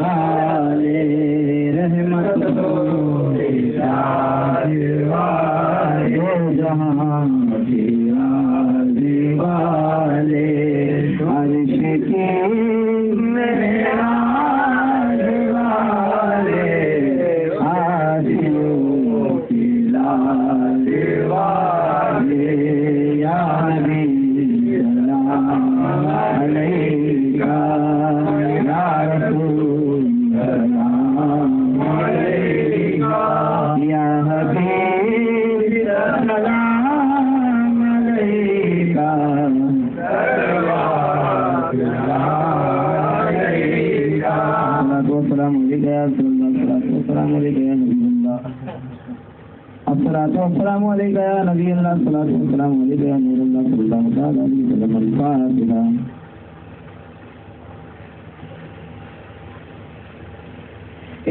वाले रहमत वाले दो जहां वाले अर्श के मेराज वाले आसियों की लाज वाले या नबी सलाम अलैका या रसूल सलाम अलैका या हबीब सलाम अलैका अस्सलातु वस्सलामु अलैका या नबी अल्लाह अस्सलातु वस्सलामु अलैका या नूर अल्लाह सल्लल्लाहु अलैहि वसल्लम al-Fatiha